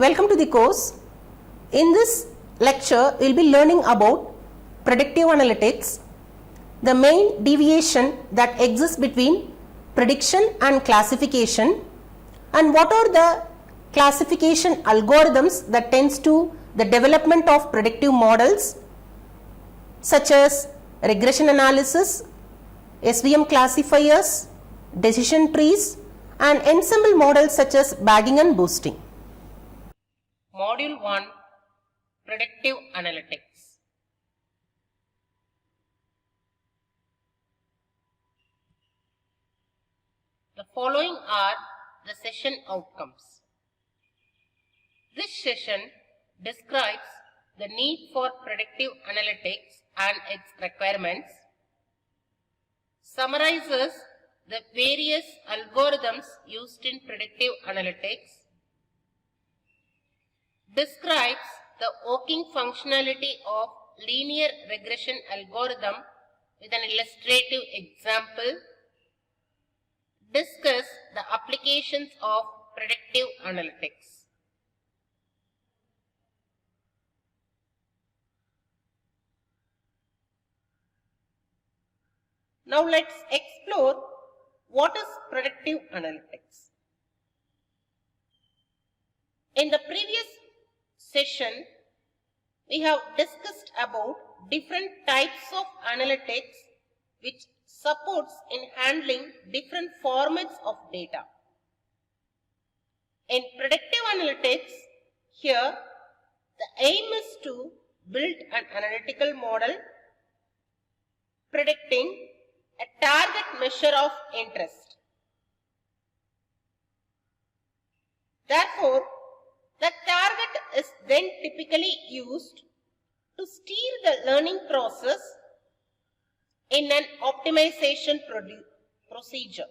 Welcome to the course. In this lecture, we will be learning about predictive analytics, the main deviation that exists between prediction and classification, and what are the classification algorithms that tends to the development of predictive models such as regression analysis, SVM classifiers, decision trees, and ensemble models such as bagging and boosting. Module 1 Predictive Analytics. The following are the session outcomes. This session describes the need for predictive analytics and its requirements, summarizes the various algorithms used in predictive analytics, describes the working functionality of linear regression algorithm with an illustrative example, discuss the applications of predictive analytics. Now let's explore what is predictive analytics. In the previous session, we have discussed about different types of analytics which supports in handling different formats of data. In predictive analytics, here the aim is to build an analytical model predicting a target measure of interest. Therefore, the target is then typically used to steer the learning process in an optimization procedure.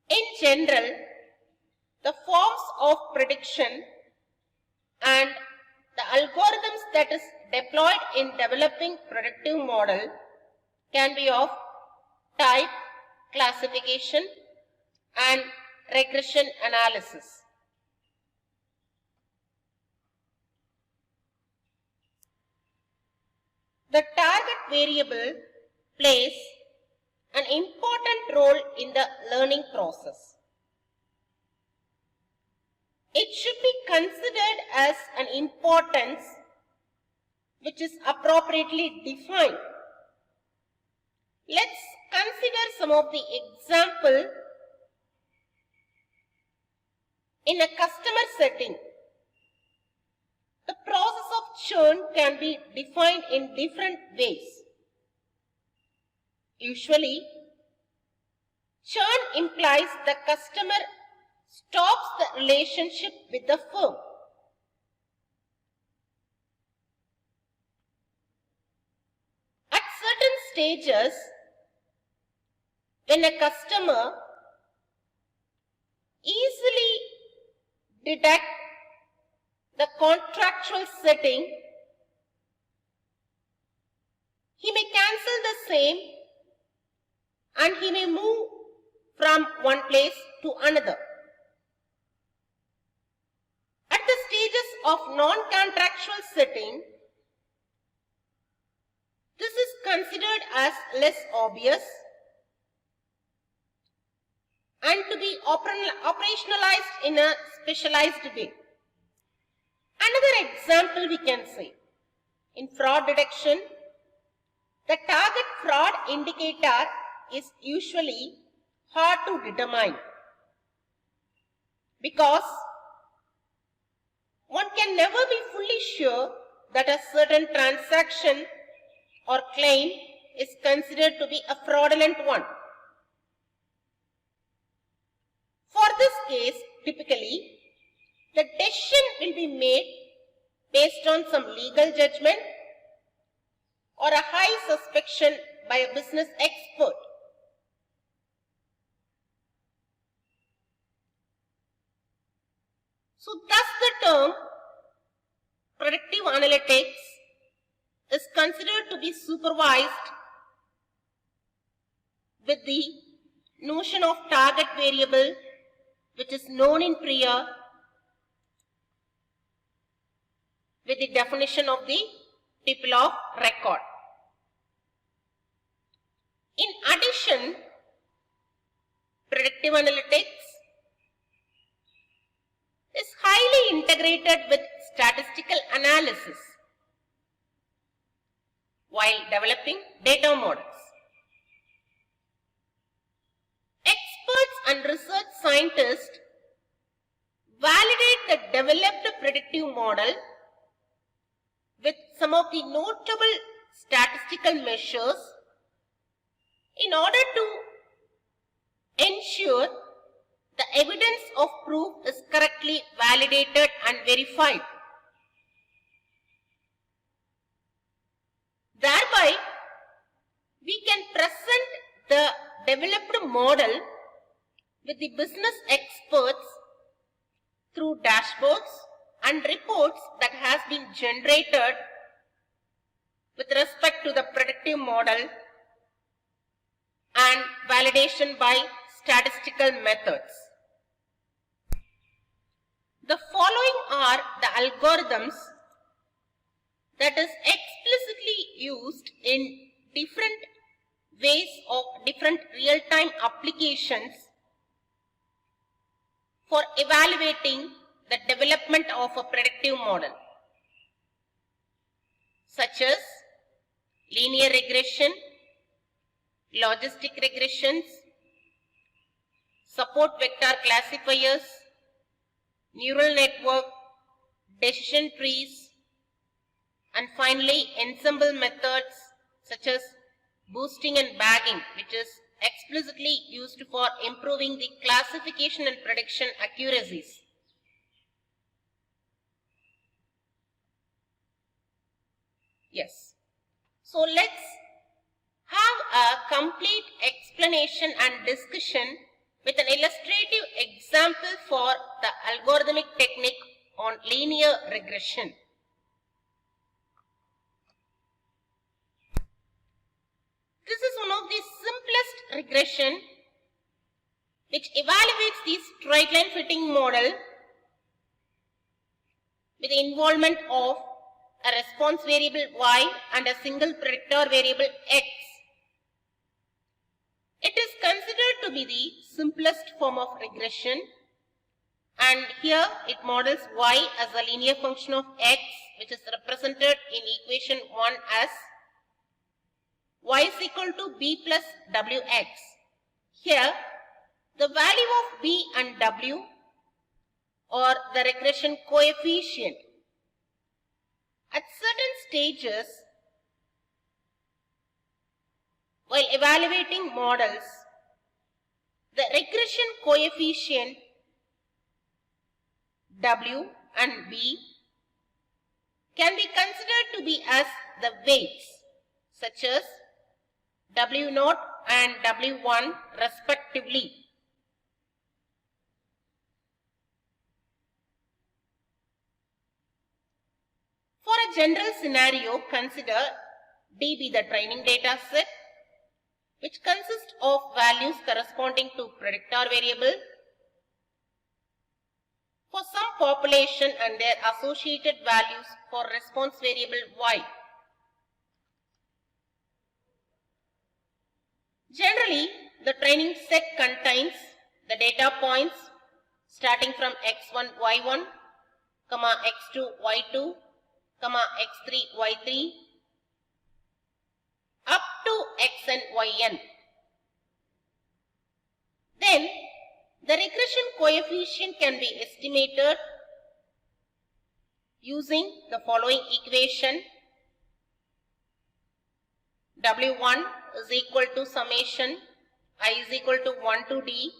In general, the forms of prediction and the algorithms that is deployed in developing predictive model can be of type, classification, and regression analysis. The target variable plays an important role in the learning process. It should be considered as an importance which is appropriately defined. Let's consider some of the examples. In a customer setting, the process of churn can be defined in different ways. Usually, churn implies the customer stops the relationship with the firm. At certain stages, when a customer easily detect the contractual setting, he may cancel the same and he may move from one place to another. At the stages of non-contractual setting, this is considered as less obvious and to be operationalized in a specialized way. Another example we can say, in fraud detection, the target fraud indicator is usually hard to determine because one can never be fully sure that a certain transaction or claim is considered to be a fraudulent one. For this case, typically, the decision will be made based on some legal judgment or a high suspicion by a business expert. So thus the term predictive analytics is considered to be supervised with the notion of target variable which is known in prior with the definition of the people of record. In addition, predictive analytics is highly integrated with statistical analysis while developing data models. Experts and research scientists validate the developed predictive model with some of the notable statistical measures in order to ensure the evidence of proof is correctly validated and verified. Thereby, we can present the developed model with the business experts through dashboards and reports that has been generated with respect to the predictive model and validation by statistical methods. The following are the algorithms that is explicitly used in different ways of different real-time applications for evaluating the development of a predictive model, such as linear regression, logistic regressions, support vector classifiers, neural network, decision trees, and finally ensemble methods such as boosting and bagging, which is explicitly used for improving the classification and prediction accuracies. Yes. So let's have a complete explanation and discussion with an illustrative example for the algorithmic technique on linear regression. This is one of the simplest regression which evaluates the straight line fitting model with the involvement of a response variable y and a single predictor variable x. It is considered to be the simplest form of regression, and here it models y as a linear function of x, which is represented in equation 1 as y is equal to b plus wx. Here the value of b and w are the regression coefficient. At certain stages, while evaluating models, the regression coefficient w and b can be considered to be as the weights, such as w0 and w1 respectively. For a general scenario, consider D be the training data set, which consists of values corresponding to predictor variable for some population and their associated values for response variable y. Generally, the training set contains the data points starting from x1, y1, x2, y2, x3, y3, up to xn, yn. Then, the regression coefficient can be estimated using the following equation. W1 is equal to summation I is equal to 1 to d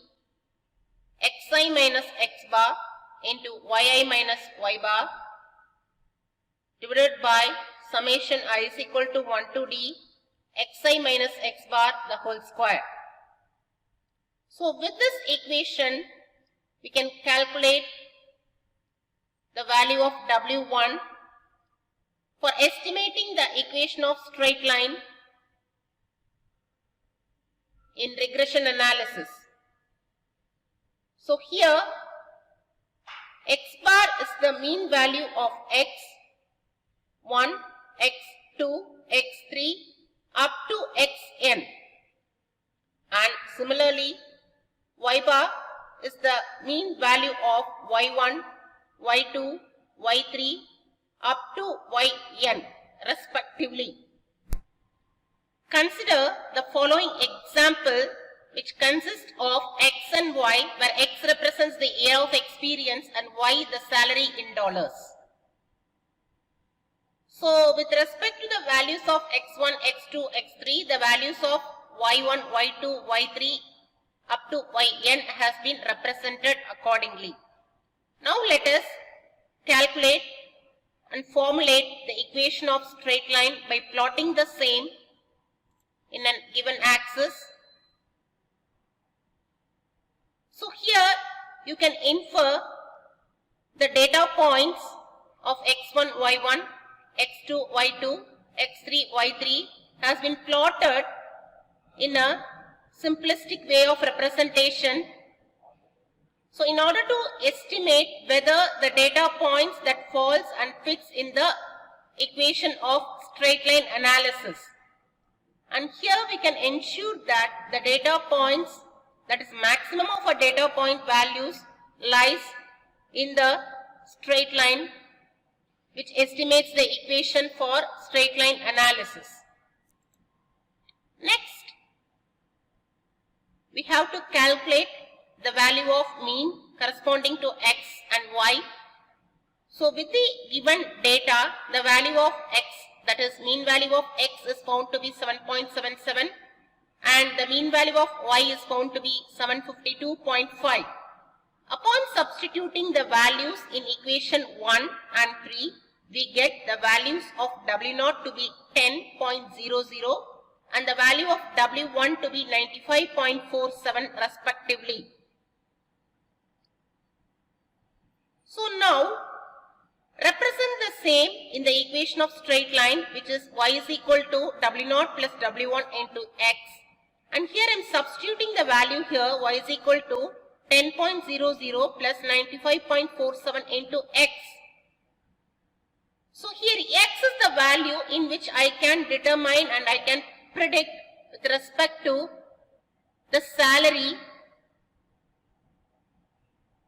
xi minus x bar into yi minus y bar divided by summation I is equal to 1 to d xi minus x bar the whole square. So with this equation, we can calculate the value of W1 for estimating the equation of straight line in regression analysis. So here x bar is the mean value of x1, x2, x3 up to xn, and similarly y bar is the mean value of y1, y2, y3 up to yn respectively. Consider the following example, which consists of x and y, where x represents the year of experience and y the salary in dollars. So with respect to the values of x1, x2, x3, the values of y1, y2, y3 up to yn has been represented accordingly. Now let us calculate and formulate the equation of straight line by plotting the same in a given axis. So here you can infer the data points of x1, y1, x2, y2, x3, y3 has been plotted in a simplistic way of representation. So in order to estimate whether the data points that falls and fits in the equation of straight line analysis, and here we can ensure that the data points, that is maximum of a data point values, lies in the straight line, which estimates the equation for straight line analysis. Next, we have to calculate the value of mean corresponding to x and y. So with the given data, the value of x, that is mean value of x, is found to be 7.77 and the mean value of y is found to be 752.5. Upon substituting the values in equation 1 and 3, we get the values of W0 to be 10.00 and the value of W1 to be 95.47 respectively. So now represent the same in the equation of straight line, which is y is equal to W0 plus W1 into x, and here I am substituting the value here, y is equal to 10.00 plus 95.47 into x. So here x is the value in which I can determine and I can predict with respect to the salary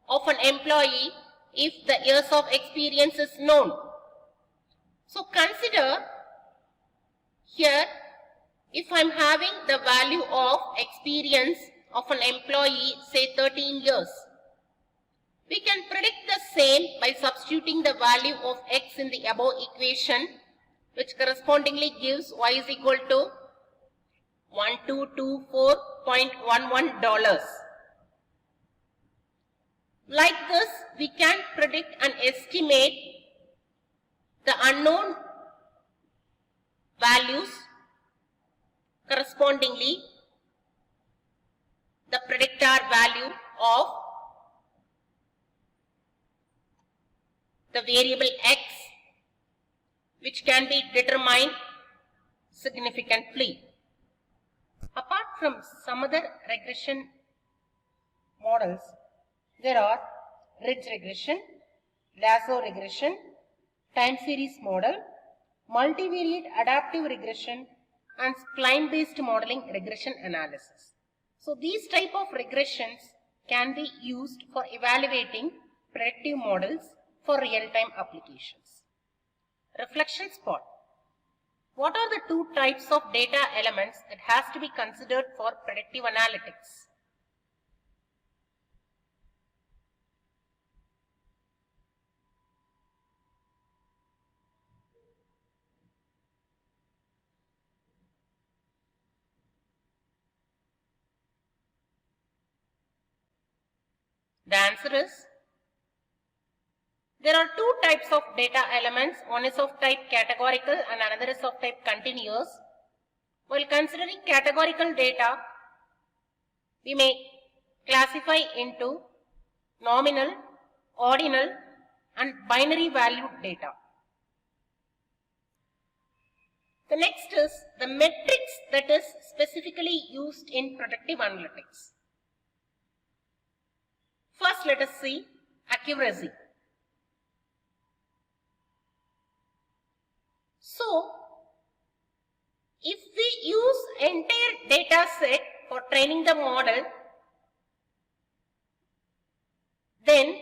of an employee if the years of experience is known. So consider here, if I am having the value of experience of an employee, say 13 years, we can predict the same by substituting the value of x in the above equation, which correspondingly gives y is equal to $1224.11. Like this, we can predict and estimate the unknown values, correspondingly the predictor value of the variable x, which can be determined significantly. Apart from some other regression models, there are ridge regression, lasso regression, time series model, multivariate adaptive regression, and spline-based modeling regression analysis. So these type of regressions can be used for evaluating predictive models for real-time applications. Reflection spot. What are the two types of data elements that has to be considered for predictive analytics? The answer is, there are two types of data elements. One is of type categorical and another is of type continuous. While considering categorical data, we may classify into nominal, ordinal, and binary valued data. The next is the metrics that is specifically used in predictive analytics. First, let us see accuracy. So, if we use entire data set for training the model, then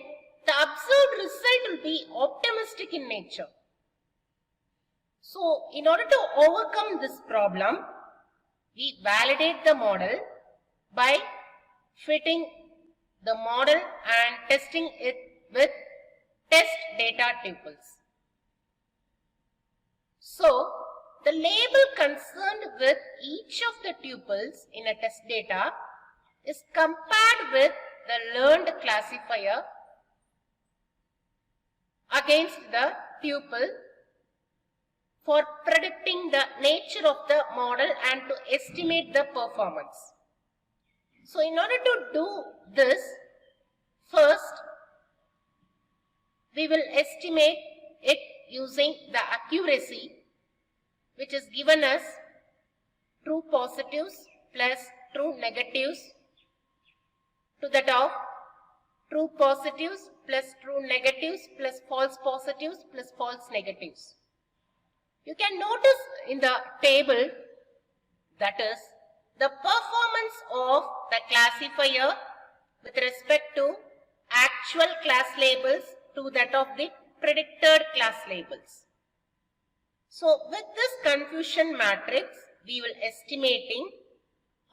the observed result will be optimistic in nature. So, in order to overcome this problem, we validate the model by fitting the model and testing it with test data tuples. So, the label concerned with each of the tuples in a test data is compared with the learned classifier against the tuple for predicting the nature of the model and to estimate the performance. So, in order to do this, first we will estimate it using the accuracy, which is given as true positives plus true negatives to that of true positives plus true negatives plus false positives plus false negatives. You can notice in the table, that is the performance of the classifier with respect to actual class labels to that of the predicted class labels. So, with this confusion matrix, we will estimating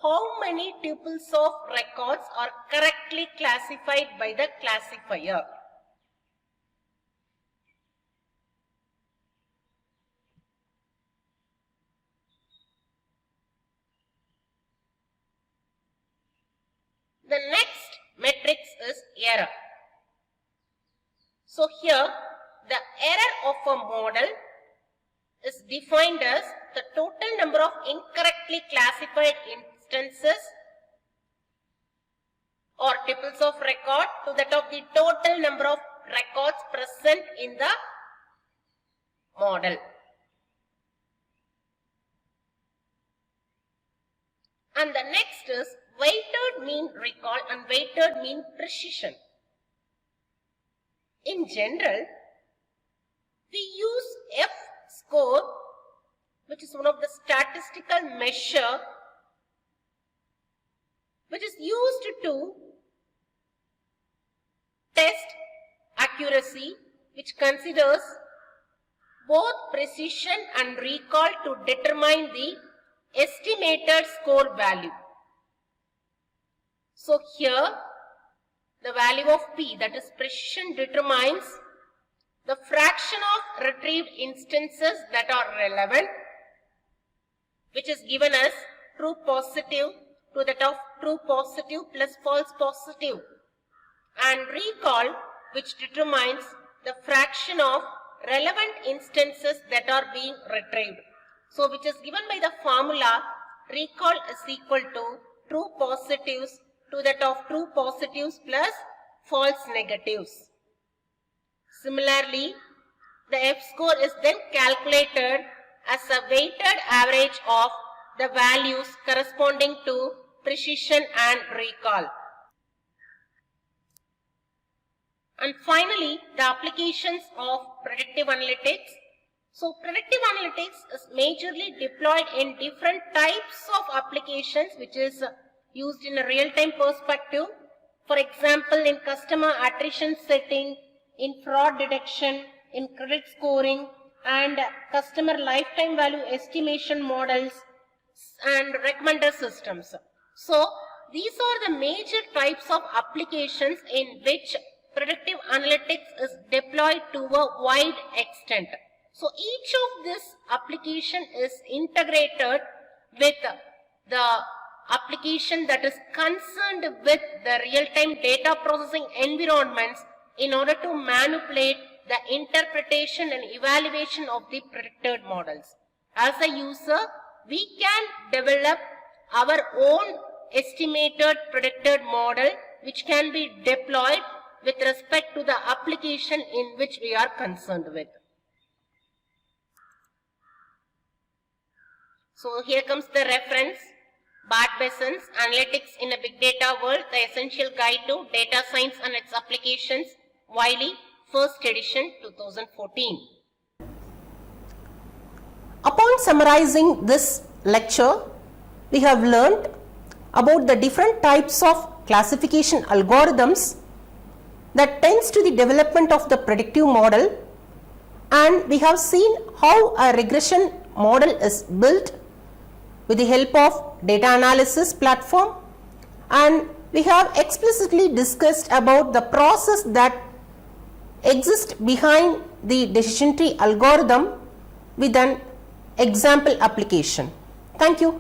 how many tuples of records are correctly classified by the classifier. The next matrix is error. So, here the error of a model is defined as the total number of incorrectly classified instances or tuples of record to that of the total number of records present in the model. And the next is weighted mean recall and weighted mean precision. In general, we use F-score, which is one of the statistical measure which is used to test accuracy, which considers both precision and recall to determine the estimated score value. So here the value of P, that is precision, determines the fraction of retrieved instances that are relevant, which is given as true positive to that of true positive plus false positive, and recall, which determines the fraction of relevant instances that are being retrieved. So, which is given by the formula recall is equal to true positives to that of true positives plus false negatives. Similarly, the F-score is then calculated as a weighted average of the values corresponding to precision and recall. And finally, the applications of predictive analytics. So, predictive analytics is majorly deployed in different types of applications which is used in a real-time perspective. For example, in customer attrition setting, in fraud detection, in credit scoring, and customer lifetime value estimation models and recommender systems. So, these are the major types of applications in which predictive analytics is deployed to a wide extent. So, each of this application is integrated with the application that is concerned with the real-time data processing environments in order to manipulate the interpretation and evaluation of the predicted models. As a user, we can develop our own estimated predicted model which can be deployed with respect to the application in which we are concerned with. So, here comes the reference. Bart Besson's Analytics in a Big Data World, The Essential Guide to Data Science and Its Applications, Wiley, 1st edition, 2014. Upon summarizing this lecture, we have learned about the different types of classification algorithms that tends to the development of the predictive model, and we have seen how a regression model is built with the help of data analysis platform, and we have explicitly discussed about the process that exists behind the decision tree algorithm with an example application. Thank you.